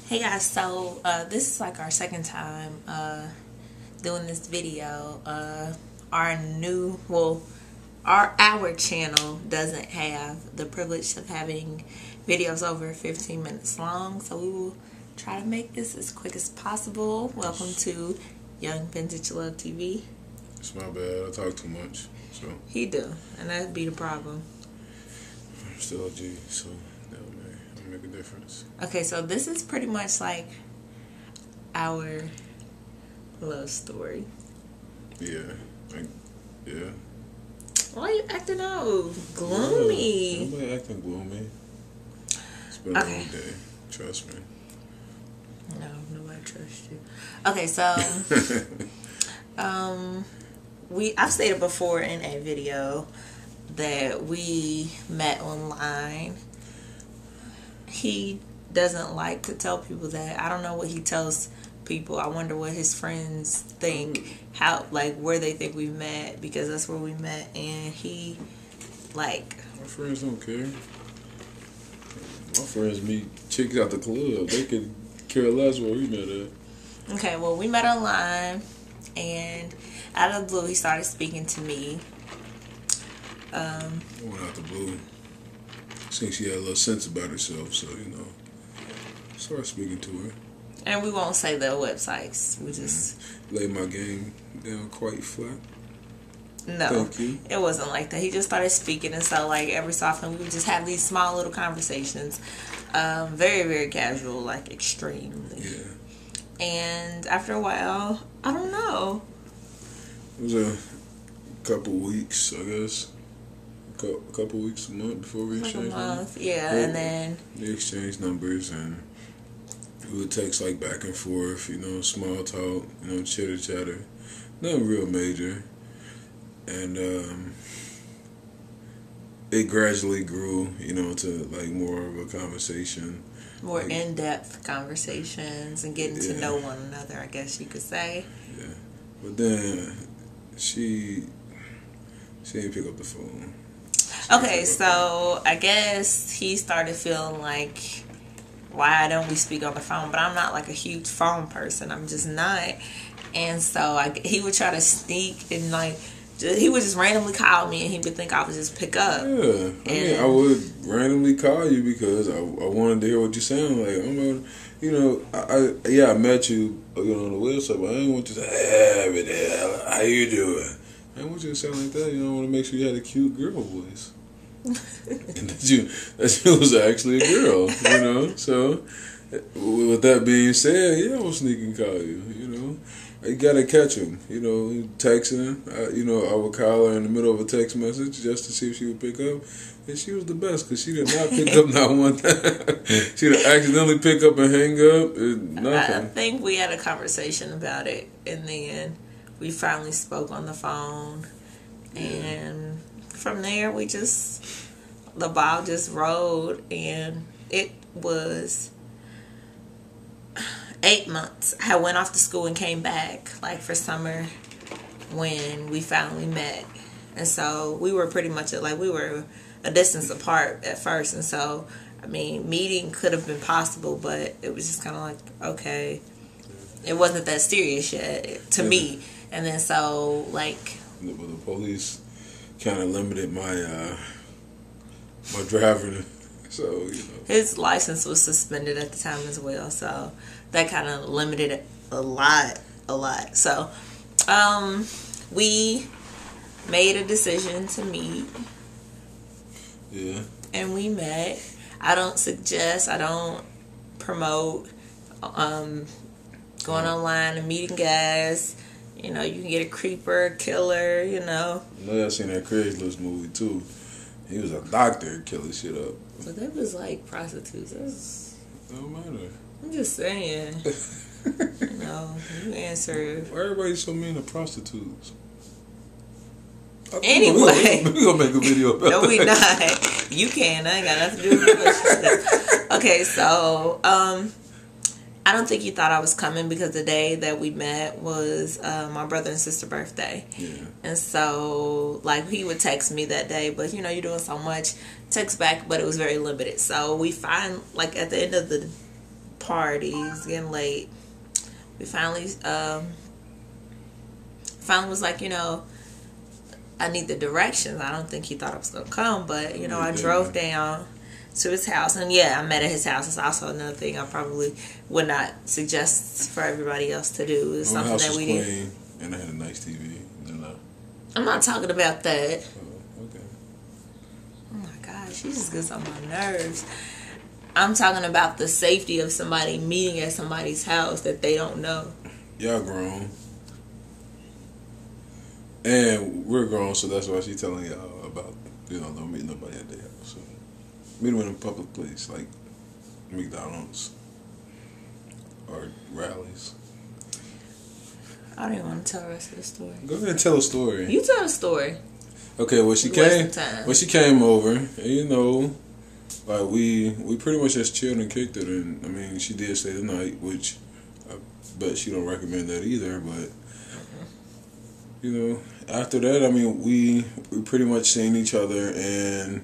Hey guys, so this is like our second time doing this video. Our channel doesn't have the privilege of having videos over 15 minutes long, so we will try to make this as quick as possible. Welcome to Young Vintage Love TV. It's my bad. I talk too much, so He do, and that'd be the problem. I'm still a G, so that'll make a difference. Okay, so this is pretty much like our love story. Yeah. Why are you acting all gloomy? Nobody acting gloomy. It's been a long day. Trust me. No, nobody trusts you. Okay, so I've stated before in a video that we met online. He doesn't like to tell people that. I don't know what he tells people. I wonder what his friends think, where they think we met, because that's where we met. And he, my friends don't care. My friends meet chicks out the club. They could care less where we met at. Okay, well, we met online, and out of the blue, he started speaking to me. I went out the blue. Since she had a little sense about herself, so, started speaking to her. And we won't say the websites. We just lay my game down quite flat. No, thank you. It wasn't like that. He just started speaking, and so every so often we would just have these small little conversations, very, very casual, like extremely. Yeah. And after a while, I don't know. It was a couple weeks, I guess. A couple weeks, a month before we exchanged numbers. Yeah, and then we exchanged numbers, and we would text back and forth, small talk, chitter chatter, nothing real major, and it gradually grew, to more of a conversation, more in-depth conversations and getting to know one another, I guess you could say. Yeah, but then she didn't pick up the phone. Okay, so I guess he started feeling like, why don't we speak on the phone? But I'm not a huge phone person. I'm just not. And so he would try to sneak and he would just randomly call me, and he would think I would just pick up. Yeah, I would randomly call you because I wanted to hear what you sound like. I met you on the website, but I didn't want you to say, hey, how you doing? I didn't want you to sound like that. I want to make sure you had a cute girl voice. And that you was actually a girl, So, with that being said, I was sneaking call you, You gotta catch him, texting. I would call her in the middle of a text message just to see if she would pick up. And she was the best because she did not pick up not one time. She would accidentally pick up and hang up. Nothing. I think we had a conversation about it, and then we finally spoke on the phone. And from there, the ball just rolled, and it was 8 months. I went off to school and came back, for summer when we finally met. And so we were pretty much we were a distance apart at first. And so, meeting could have been possible, but it was just kind of okay. It wasn't that serious yet to me. And then so, the police kind of limited my my driving, so his license was suspended at the time as well, so that kind of limited it a lot. So we made a decision to meet. Yeah. And we met. I don't promote going online and meeting guys. You can get a creeper, a killer, I know y'all seen that Craigslist movie too. He was a doctor killing shit up. But that was prostitutes. Don't matter. I'm just saying. You answer. Why everybody so mean to prostitutes? Anyway. We gonna make a video about that. No, we not. You can. I ain't got nothing to do with relationships. Okay, so, I don't think you thought I was coming because the day that we met was my brother and sister's birthday. Yeah. And so, he would text me that day, but, you're doing so much. Text back, but it was very limited. So, we find, at the end of the party. It was getting late. We finally was like, I need the directions. I don't think he thought I was gonna come, but I drove down to his house, and I met at his house. It's also another thing I probably would not suggest for everybody else to do. It's My something house that was we clean, did. and I had a nice TV. I'm not talking about that. Oh, okay. Oh my gosh, she just gets on my nerves. I'm talking about the safety of somebody meeting at somebody's house that they don't know. Y'all grown. And we're grown, so that's why she's telling y'all about, don't meet nobody at their house. So meet them in a public place, like McDonald's or rallies. I don't even want to tell the rest of the story. Go ahead and tell a story. You tell the story. Okay, well she came over, and like we pretty much just chilled and kicked it, and I mean she did stay the night, which I bet she don't recommend that either, but after that, I mean we pretty much seen each other and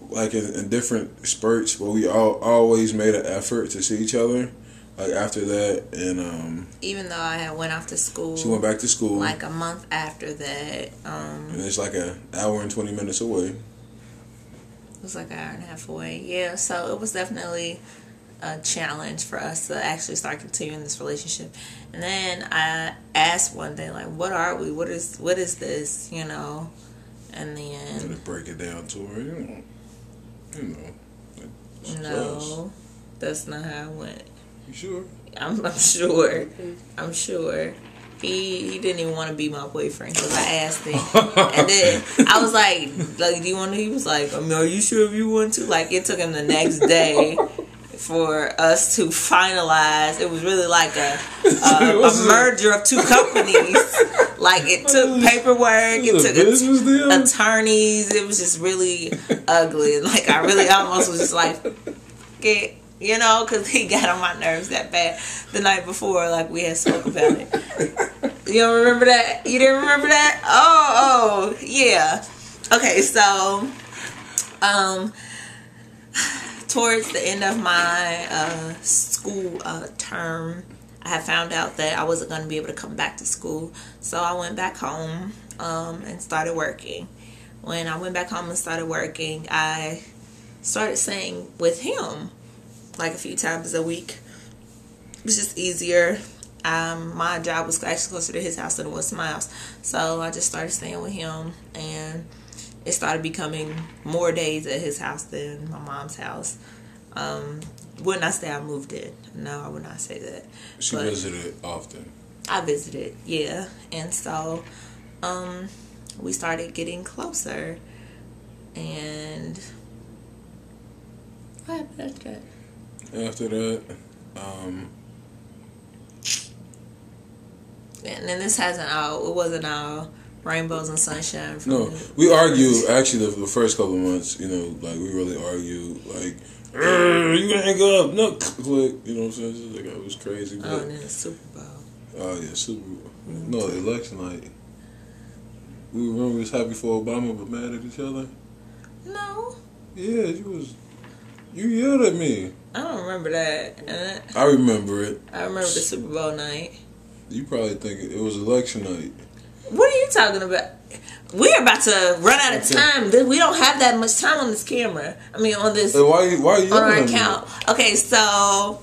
like in different spurts, but we always made an effort to see each other. Like after that, and even though I had went off to school, she went back to school like a month after that. And it's like an hour and 20 minutes away. It was like an hour and a half away. Yeah, so it was definitely a challenge for us to actually start continuing this relationship. And then I asked one day, like, "What are we? What is this?" And then just break it down to her, no, that's not how it went. You sure? I'm sure. I'm sure. He didn't even want to be my boyfriend because I asked him, and then I was like, "Do you want to?" He was like, "Are you sure if you want to?" Like it took him the next day for us to finalize. It was really like a merger of two companies. Like it took paperwork, it took attorneys. It was just really ugly. Like I really almost was just like, okay. Because he got on my nerves that bad the night before, like we had spoke about it. You don't remember that? You didn't remember that? Oh, yeah. Okay, so, towards the end of my school term, I had found out that I wasn't going to be able to come back to school, so I went back home and started working. When I went back home and started working, I started staying with him like a few times a week. It was just easier. My job was actually closer to his house than it was to my house, so I just started staying with him, and it started becoming more days at his house than my mom's house. Wouldn't I say I moved in? No, I would not say that. She visited often. I visited, yeah, and so we started getting closer, and what happened after that? After that, and then this it wasn't all rainbows and sunshine. No, we argued actually the first couple of months. Like we really argued. Like you hang up, no, click. You know what I'm saying? Like it was crazy. But, and then the Super Bowl. Oh yeah, Super Bowl. No, election night. We remember we was happy for Obama, but mad at each other. No. Yeah, you yelled at me. I don't remember that. I remember it. I remember the Super Bowl night. You probably think it was election night. What are you talking about? We're about to run out of time. We don't have that much time on this camera. I mean, on this. Why are you on our account? Okay, so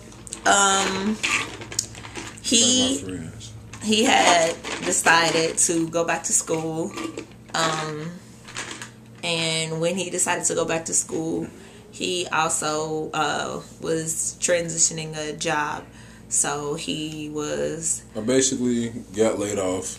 he had decided to go back to school, and when he decided to go back to school, he also was transitioning a job. So I basically got laid off,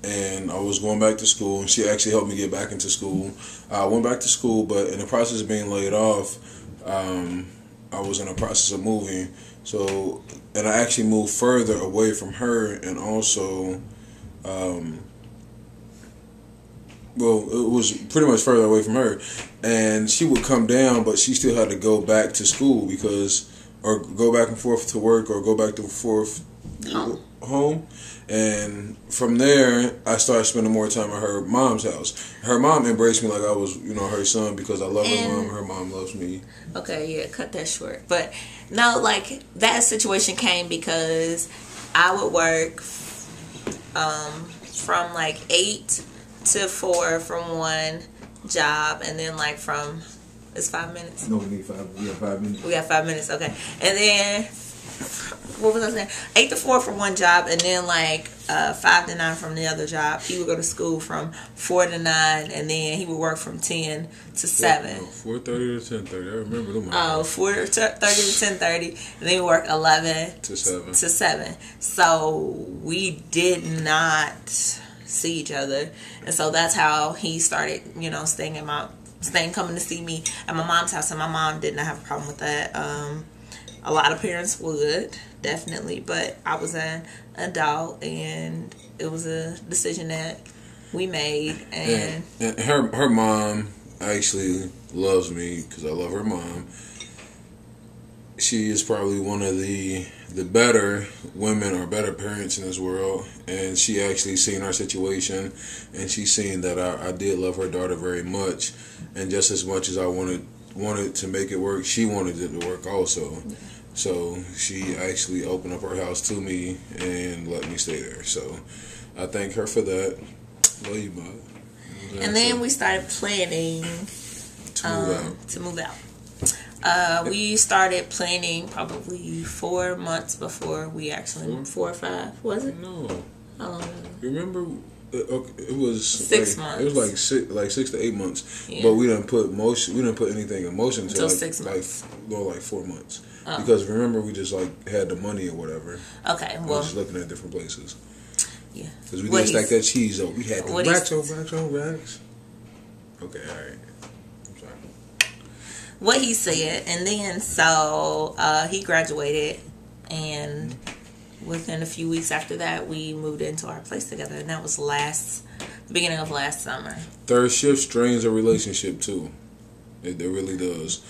and I was going back to school, and she actually helped me get back into school. I went back to school, but in the process of being laid off, I was in the process of moving. So, and I actually moved further away from her, and also, it was pretty much further away from her. And she would come down, but she still had to go back to school or go back and forth to work, or go back and forth home. And from there, I started spending more time at her mom's house. Her mom embraced me like I was, her son, because I love her mom. Her mom loves me. Okay, yeah, cut that short. But no, like that situation came because I would work from like 8 to 4 from one job, and then like from it's 5 minutes. No, we need 5. We got 5 minutes. We got 5 minutes. Okay, and then. What was I saying? 8 to 4 from one job, and then like 5 to 9 from the other job. He would go to school from 4 to 9, and then he would work from 10 to 7. 4:30 to 10:30. I remember them. 4:30 to 10:30, and then we work 11 to 7. To 7. So we did not see each other, and so that's how he started, staying coming to see me at my mom's house, and my mom did not have a problem with that. A lot of parents would, definitely, but I was an adult, and it was a decision that we made. And her mom actually loves me because I love her mom. She is probably one of the better women or better parents in this world, and she actually seen our situation, and she seen that I did love her daughter very much, and just as much as I wanted to make it work, she wanted it to work also. So she actually opened up her house to me and let me stay there. So I thank her for that. Love you, Bob. And then we started planning to move out. We started planning probably 4 months before we actually 4 or 5, was it? No. How long? Remember? It was 6 months. It was like 6 to 8 months, yeah. But we didn't put anything in motion until 6 months. like 4 months. Oh. Because remember, we just like had the money or whatever. Okay, well, just looking at different places. Yeah, because we didn't stack that cheese though. We had the racks. Okay, all right. I'm sorry. What he said, and then so he graduated, and within a few weeks after that, we moved into our place together, and that was the beginning of last summer. Third shift strains a relationship too. It really does.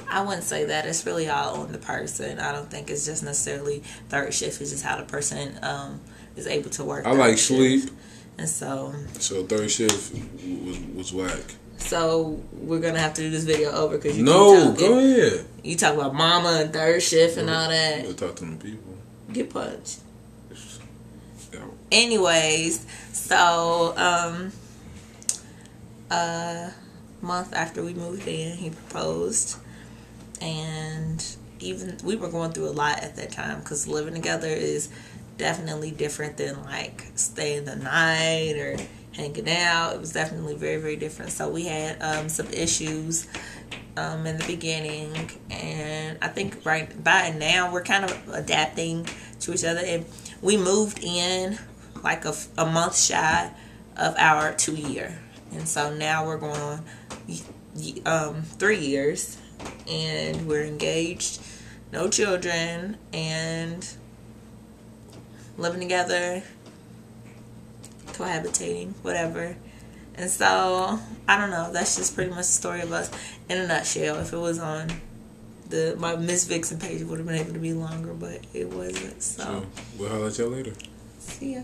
I wouldn't say that. It's really all on the person. I don't think it's just necessarily third shift. It's just how the person is able to work. I like sleep. And so third shift was whack. So we're going to have to do this video over because you go ahead. You talk about mama and third shift and all that. We'll talk to them people. Get punched. Yeah. Anyways, so month after we moved in, he proposed, and even we were going through a lot at that time because living together is definitely different than like staying the night or hanging out. It was definitely very, very different. So we had some issues in the beginning, and I think right by now we're kind of adapting to each other, and we moved in like a month shy of our 2 year, and so now we're going on 3 years, and we're engaged, no children, and living together, cohabitating, whatever. And so I don't know, that's just pretty much the story of us in a nutshell. If it was on my Miss Vixen page, it would have been able to be longer, but it wasn't. So we'll holler at y'all later. See ya.